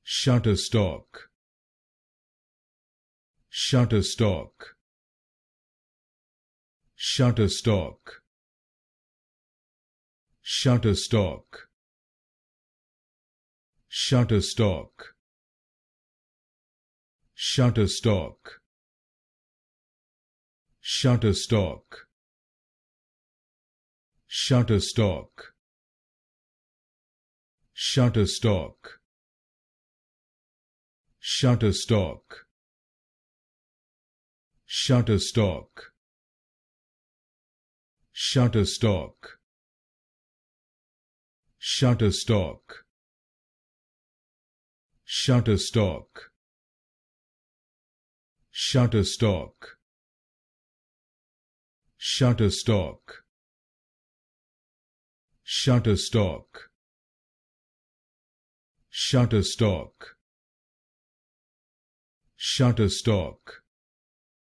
Shutterstock, Shutterstock, Shutterstock, Shutterstock, Shutterstock, Shutterstock, Shutterstock, Shutterstock, Shutterstock, Shutterstock, Shutterstock, Shutterstock, Shutterstock, Shutterstock, Shutterstock, Shutterstock, Shutterstock, Shutterstock, Shutterstock,